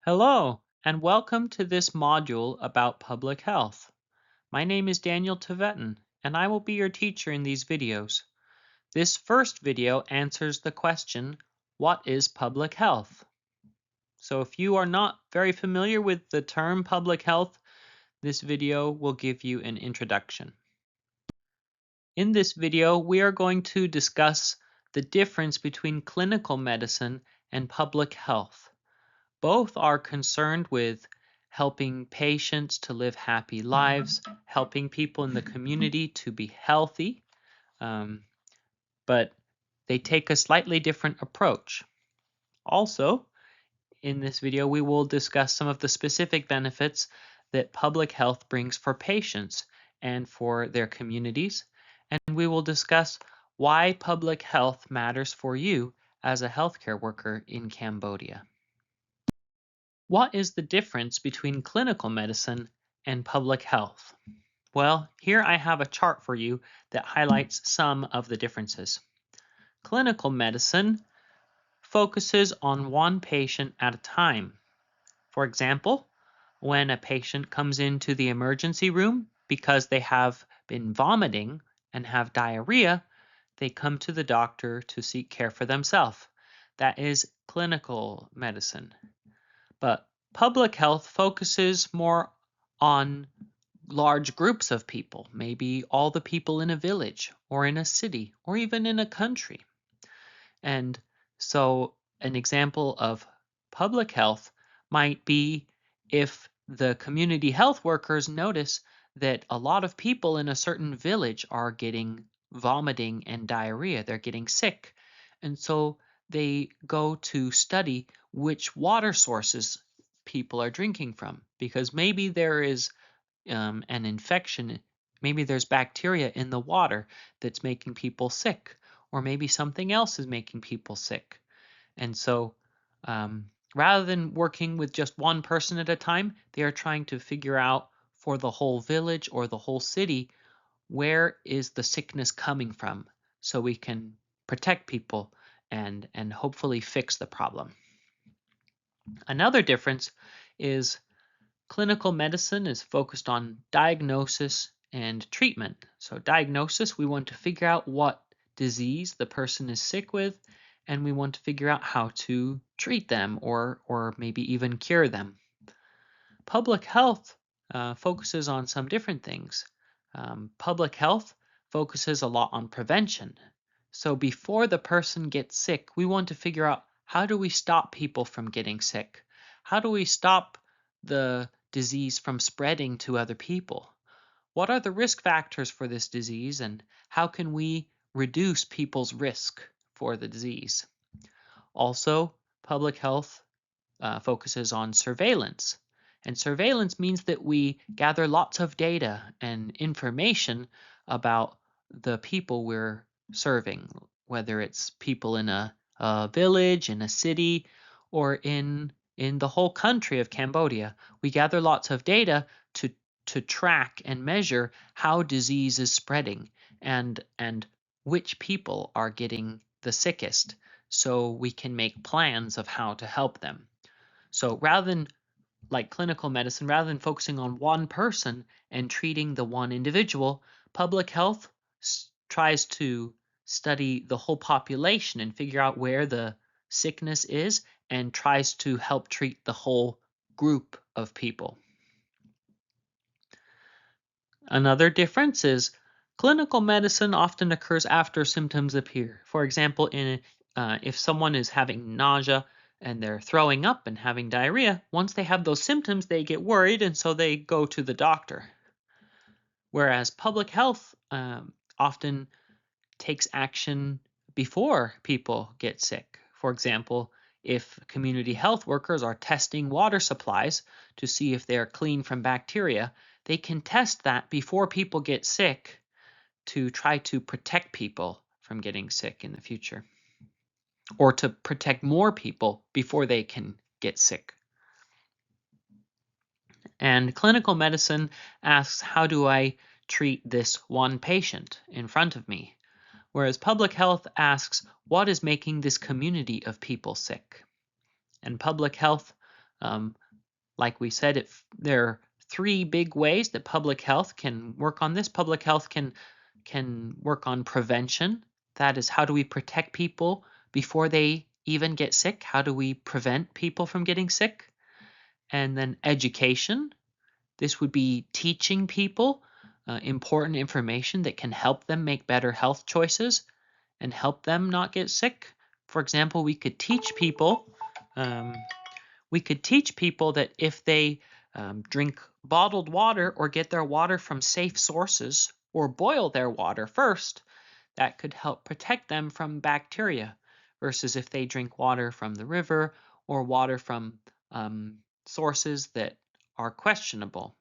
Hello, and welcome to this module about public health. My name is Daniel Tvetin, and I will be your teacher in these videos. This first video answers the question, what is public health? So if you are not very familiar with the term public health, this video will give you an introduction. In this video, we are going to discuss the difference between clinical medicine and public health. Both are concerned with helping patients to live happy lives, helping people in the community to be healthy, but they take a slightly different approach. Also, in this video, we will discuss some of the specific benefits that public health brings for patients and for their communities, and we will discuss why public health matters for you as a healthcare worker in Cambodia. What is the difference between clinical medicine and public health? Well, here I have a chart for you that highlights some of the differences. Clinical medicine focuses on one patient at a time. For example, when a patient comes into the emergency room because they have been vomiting and have diarrhea, they come to the doctor to seek care for themselves. That is clinical medicine. But public health focuses more on large groups of people, maybe all the people in a village or in a city or even in a country. And so an example of public health might be if the community health workers notice that a lot of people in a certain village are getting vomiting and diarrhea, they're getting sick. And so they go to study which water sources people are drinking from, because maybe there is an infection, maybe there's bacteria in the water that's making people sick, or maybe something else is making people sick. And so rather than working with just one person at a time, they are trying to figure out for the whole village or the whole city, where is the sickness coming from, so we can protect people and hopefully fix the problem. Another difference is clinical medicine is focused on diagnosis and treatment. So diagnosis, we want to figure out what disease the person is sick with, and we want to figure out how to treat them or maybe even cure them. Public health focuses on some different things. Public health focuses a lot on prevention. So before the person gets sick, we want to figure out, how do we stop people from getting sick? How do we stop the disease from spreading to other people? What are the risk factors for this disease, and how can we reduce people's risk for the disease? Also, public health focuses on surveillance. And surveillance means that we gather lots of data and information about the people we're serving, whether it's people in a village, in a city, or in the whole country of Cambodia. We gather lots of data to track and measure how disease is spreading and which people are getting the sickest, so we can make plans of how to help them. So rather than, like clinical medicine, rather than focusing on one person and treating the one individual, public health tries to study the whole population and figure out where the sickness is and tries to help treat the whole group of people. Another difference is clinical medicine often occurs after symptoms appear. For example, if someone is having nausea and they're throwing up and having diarrhea, once they have those symptoms, they get worried and so they go to the doctor. Whereas public health often takes action before people get sick. For example, if community health workers are testing water supplies to see if they are clean from bacteria, they can test that before people get sick to try to protect people from getting sick in the future, or to protect more people before they can get sick. And clinical medicine asks, how do I treat this one patient in front of me? Whereas public health asks, what is making this community of people sick? And public health Like we said, there are three big ways that public health can work on this. Public health can work on prevention. That is, how do we protect people before they even get sick? How do we prevent people from getting sick? And then education. This would be teaching people important information that can help them make better health choices and help them not get sick. For example, um, we could teach people that if they drink bottled water or get their water from safe sources or boil their water first, that could help protect them from bacteria versus if they drink water from the river or water from sources that are questionable,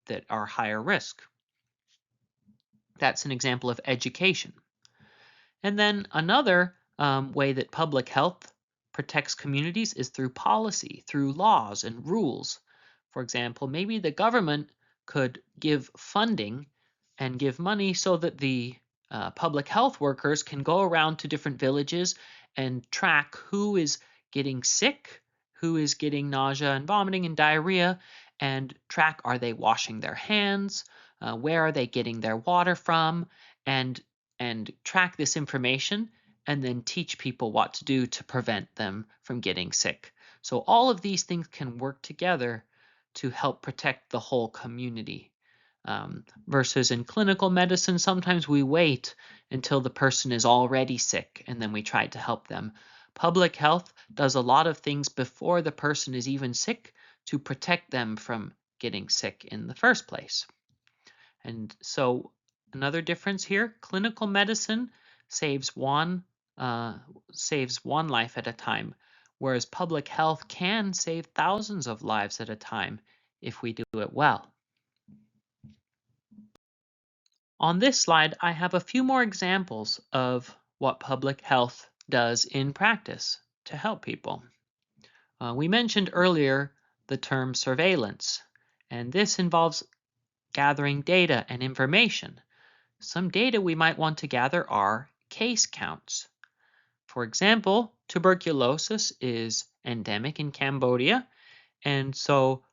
that are higher risk. That's an example of education. And then another way that public health protects communities is through policy, through laws and rules. For example, maybe the government could give funding and give money so that the public health workers can go around to different villages and track who is getting sick, who is getting nausea and vomiting and diarrhea, and track, are they washing their hands, where are they getting their water from, and track this information and then teach people what to do to prevent them from getting sick. So all of these things can work together to help protect the whole community. Versus in clinical medicine, sometimes we wait until the person is already sick and then we try to help them. Public health does a lot of things before the person is even sick to protect them from getting sick in the first place. And so another difference here, clinical medicine saves one life at a time, whereas public health can save thousands of lives at a time if we do it well. On this slide, I have a few more examples of what public health does in practice to help people. We mentioned earlier the term surveillance, and this involves gathering data and information. Some data we might want to gather are case counts. For example, tuberculosis is endemic in Cambodia, and so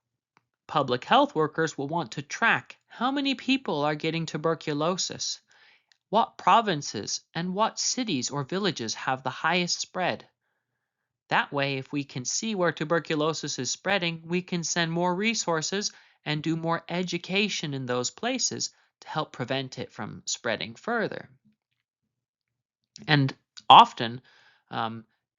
public health workers will want to track how many people are getting tuberculosis, what provinces and what cities or villages have the highest spread. That way, if we can see where tuberculosis is spreading, we can send more resources and do more education in those places to help prevent it from spreading further. And often,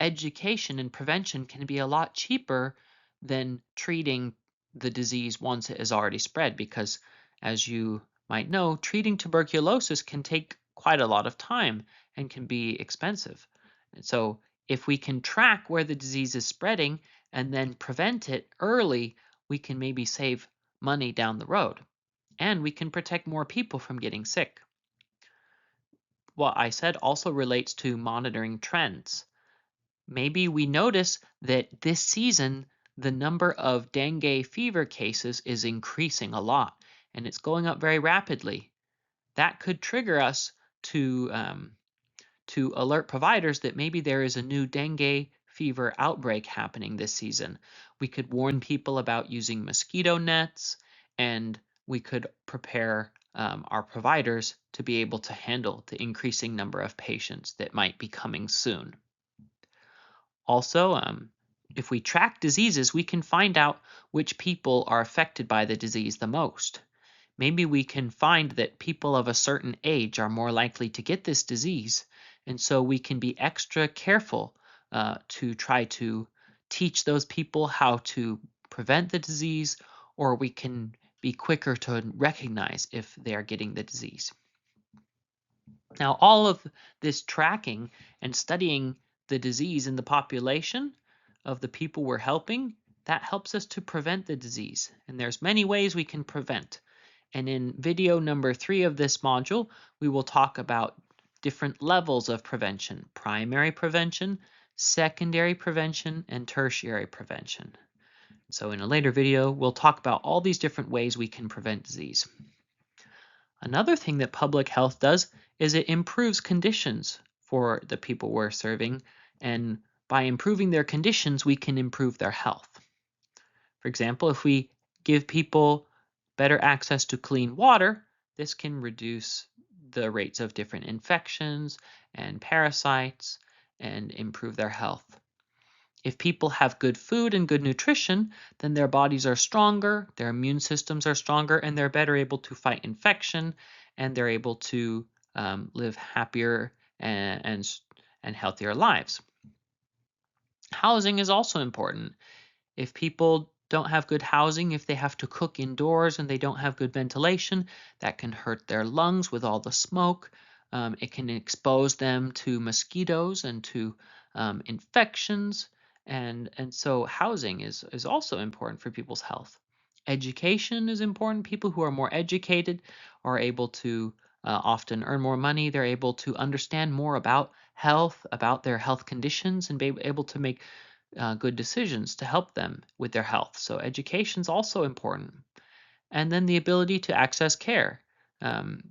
education and prevention can be a lot cheaper than treating the disease once it has already spread, because as you might know, treating tuberculosis can take quite a lot of time and can be expensive. And so if we can track where the disease is spreading and then prevent it early, we can maybe save money down the road, and we can protect more people from getting sick. What I said also relates to monitoring trends. Maybe we notice that this season the number of dengue fever cases is increasing a lot, and it's going up very rapidly. That could trigger us to alert providers that maybe there is a new dengue fever outbreak happening this season. We could warn people about using mosquito nets, and we could prepare our providers to be able to handle the increasing number of patients that might be coming soon. Also, if we track diseases, we can find out which people are affected by the disease the most. Maybe we can find that people of a certain age are more likely to get this disease, and so we can be extra careful to try to teach those people how to prevent the disease, or we can be quicker to recognize if they are getting the disease. Now, all of this tracking and studying the disease in the population of the people we're helping, that helps us to prevent the disease. And there's many ways we can prevent. And in video number 3 of this module, we will talk about different levels of prevention: primary prevention, secondary prevention, and tertiary prevention. So in a later video, we'll talk about all these different ways we can prevent disease. Another thing that public health does is it improves conditions for the people we're serving, and by improving their conditions, we can improve their health. For example, if we give people better access to clean water, this can reduce the rates of different infections and parasites and improve their health. If people have good food and good nutrition, then their bodies are stronger, their immune systems are stronger, and they're better able to fight infection, and they're able to live happier and healthier lives. Housing is also important. If people don't have good housing, if they have to cook indoors and they don't have good ventilation, that can hurt their lungs with all the smoke. It can expose them to mosquitoes and to infections. And so housing is also important for people's health. Education is important. People who are more educated are able to often earn more money. They're able to understand more about health, about their health conditions, and be able to make good decisions to help them with their health. So education is also important. And then the ability to access care. Um,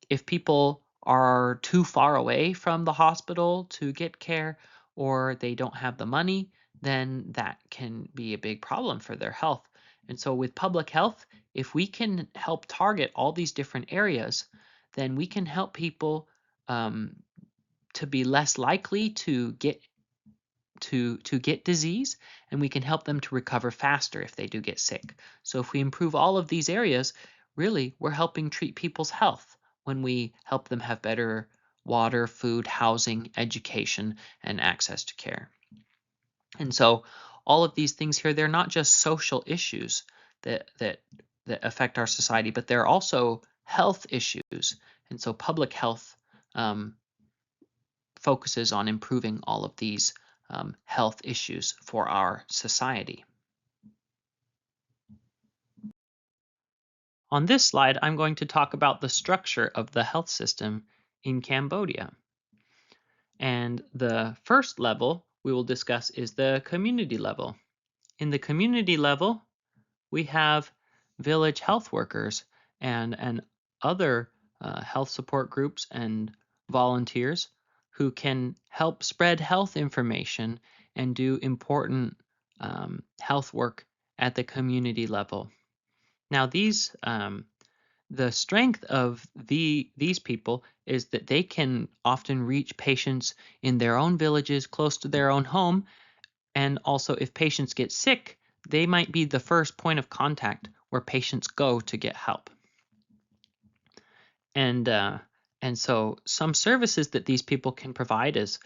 if people are too far away from the hospital to get care, or they don't have the money, then that can be a big problem for their health. And so with public health, if we can help target all these different areas, then we can help people um, to be less likely to get disease, and we can help them to recover faster if they do get sick. So if we improve all of these areas, really we're helping treat people's health when we help them have better water, food, housing, education, and access to care. And so all of these things here, they're not just social issues that affect our society, but they're also health issues. And so public health focuses on improving all of these health issues for our society. On this slide, I'm going to talk about the structure of the health system in Cambodia. And the first level we will discuss is the community level. In the community level, we have village health workers and other health support groups and volunteers who can help spread health information and do important health work at the community level. Now, the strength of these people is that they can often reach patients in their own villages, close to their own home, and also if patients get sick, they might be the first point of contact where patients go to get help. And so some services that these people can provide is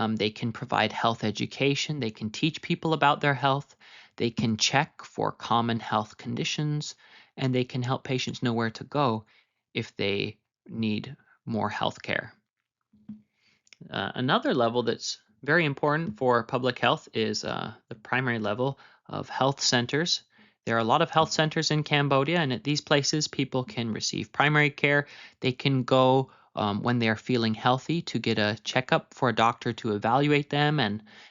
they can provide health education, they can teach people about their health, they can check for common health conditions, and they can help patients know where to go if they need more health care. Another level that's very important for public health is the primary level of health centers. There are a lot of health centers in Cambodia, and at these places, people can receive primary care. They can go when they are feeling healthy to get a checkup for a doctor to evaluate them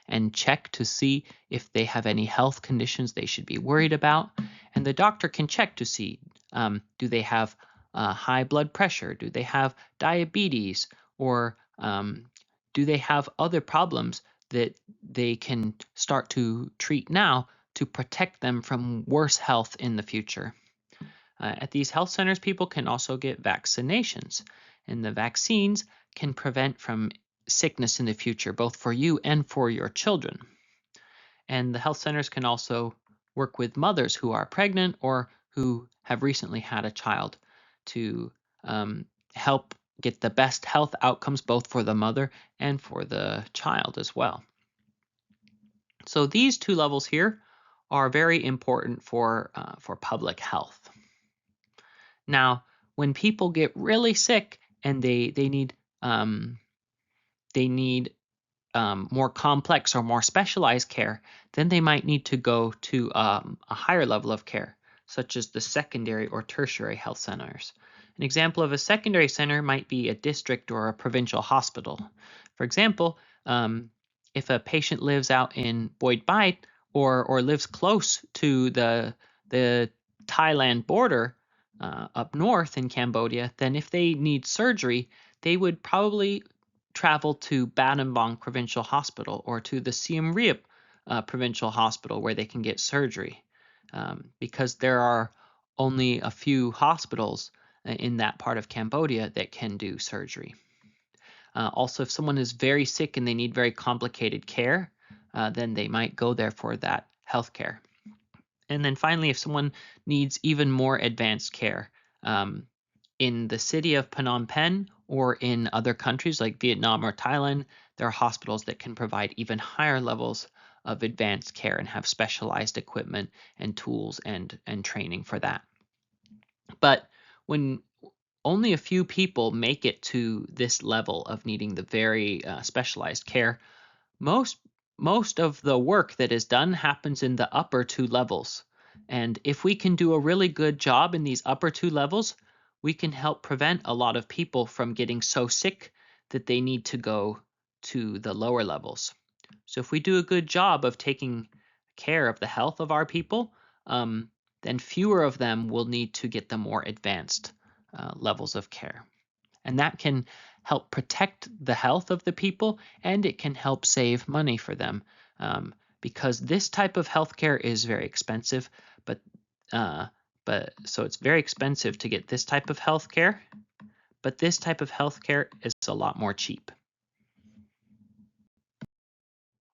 and check to see if they have any health conditions they should be worried about. And the doctor can check to see do they have high blood pressure? Do they have diabetes? Or do they have other problems that they can start to treat now to protect them from worse health in the future? At these health centers, people can also get vaccinations, and the vaccines can prevent from sickness in the future, both for you and for your children. And the health centers can also work with mothers who are pregnant or who have recently had a child to help get the best health outcomes both for the mother and for the child as well. So these two levels here are very important for public health. Now, when people get really sick and they need more complex or more specialized care, then they might need to go to a higher level of care, such as the secondary or tertiary health centers. An example of a secondary center might be a district or a provincial hospital. For example, if a patient lives out in Boyd Bight or lives close to the Thailand border up north in Cambodia, then if they need surgery, they would probably travel to Battambang Provincial Hospital or to the Siem Reap Provincial Hospital where they can get surgery. because there are only a few hospitals in that part of Cambodia that can do surgery. Also, if someone is very sick and they need very complicated care, then they might go there for that health care. And then finally, if someone needs even more advanced care, in the city of Phnom Penh or in other countries like Vietnam or Thailand, there are hospitals that can provide even higher levels of advanced care and have specialized equipment and tools and training for that. But when only a few people make it to this level of needing the very specialized care, most most of the work that is done happens in the upper two levels. And if we can do a really good job in these upper two levels, we can help prevent a lot of people from getting so sick that they need to go to the lower levels. So if we do a good job of taking care of the health of our people, then fewer of them will need to get the more advanced levels of care. And that can help protect the health of the people, and it can help save money for them, because this type of healthcare is very expensive. But so it's very expensive to get this type of healthcare, but this type of healthcare is a lot more cheap.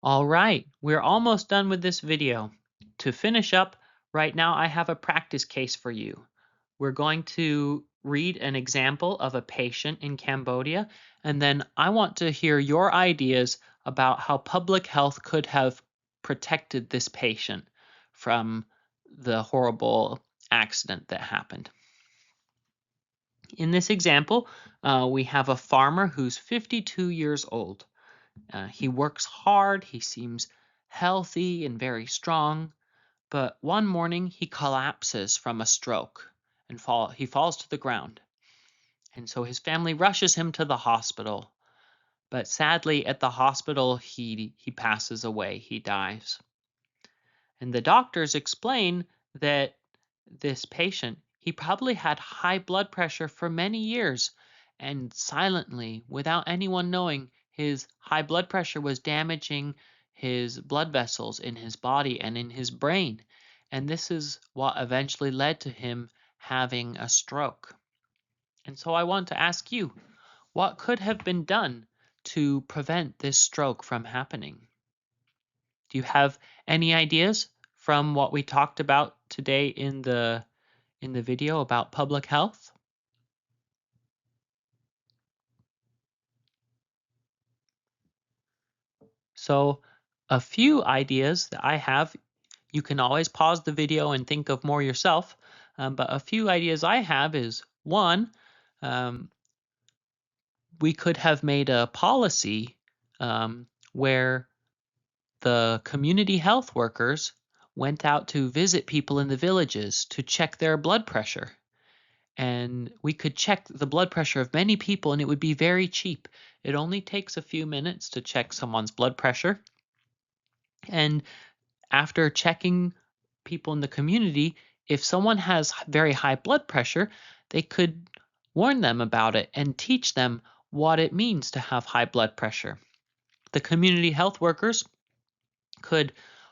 All right, we're almost done with this video. To finish up, right now I have a practice case for you. We're going to read an example of a patient in Cambodia, and then I want to hear your ideas about how public health could have protected this patient from the horrible accident that happened. In this example, we have a farmer who's 52 years old. He works hard, he seems healthy and very strong, but one morning he collapses from a stroke and he falls to the ground. And so his family rushes him to the hospital. But sadly, at the hospital, he passes away, he dies. And the doctors explain that this patient, he probably had high blood pressure for many years, and silently, without anyone knowing, his high blood pressure was damaging his blood vessels in his body and in his brain. And this is what eventually led to him having a stroke. And so I want to ask you, what could have been done to prevent this stroke from happening? Do you have any ideas from what we talked about today in the video about public health? So, a few ideas that I have, you can always pause the video and think of more yourself. But a few ideas I have is one, um, we could have made a policy where the community health workers went out to visit people in the villages to check their blood pressure. And we could check the blood pressure of many people, and it would be very cheap. It only takes a few minutes to check someone's blood pressure. And after checking people in the community, if someone has very high blood pressure, they could warn them about it and teach them what it means to have high blood pressure. The community health workers could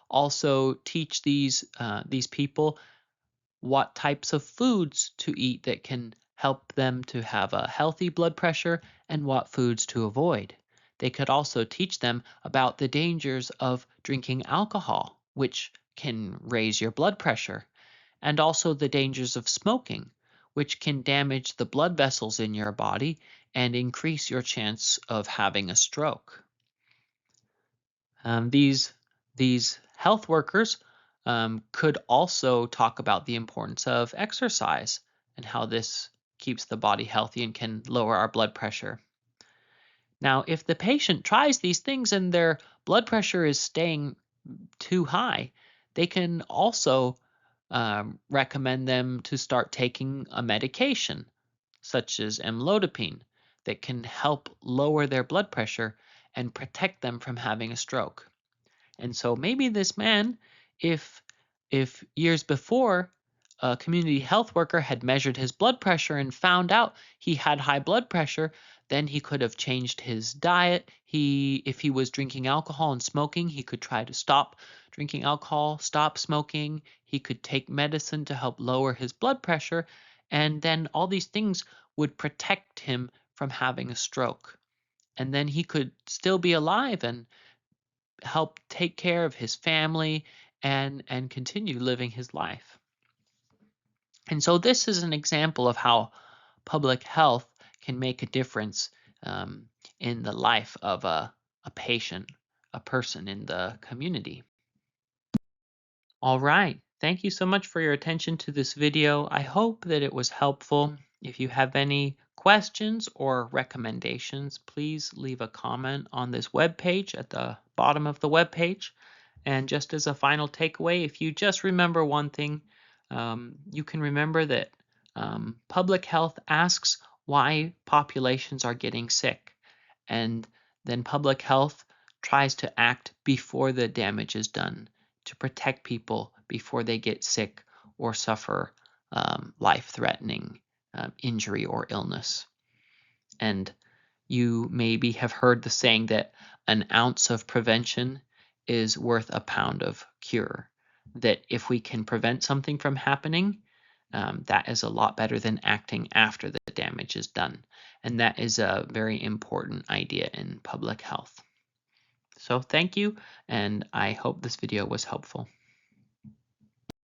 also teach these people what types of foods to eat that can help them to have a healthy blood pressure and what foods to avoid. They could also teach them about the dangers of drinking alcohol, which can raise your blood pressure, and also the dangers of smoking, which can damage the blood vessels in your body and increase your chance of having a stroke. These health workers could also talk about the importance of exercise and how this keeps the body healthy and can lower our blood pressure. Now, if the patient tries these things and their blood pressure is staying too high, they can also recommend them to start taking a medication, such as amlodipine, that can help lower their blood pressure and protect them from having a stroke. And so maybe this man, if years before a community health worker had measured his blood pressure and found out he had high blood pressure, Then he could have changed his diet. If he was drinking alcohol and smoking, he could try to stop drinking alcohol, stop smoking. He could take medicine to help lower his blood pressure, and then all these things would protect him from having a stroke. And then he could still be alive and help take care of his family and continue living his life. And so this is an example of how public health can make a difference um, in the life of a patient, a person in the community. All right. Thank you so much for your attention to this video. I hope that it was helpful. If you have any questions or recommendations, please leave a comment on this webpage at the bottom of the webpage. And just as a final takeaway, if you just remember one thing, you can remember that public health asks why populations are getting sick. And then public health tries to act before the damage is done to protect people before they get sick or suffer life-threatening injury or illness. And you maybe have heard the saying that an ounce of prevention is worth a pound of cure. That if we can prevent something from happening, that is a lot better than acting after the damage is done. And that is a very important idea in public health. So thank you, and I hope this video was helpful.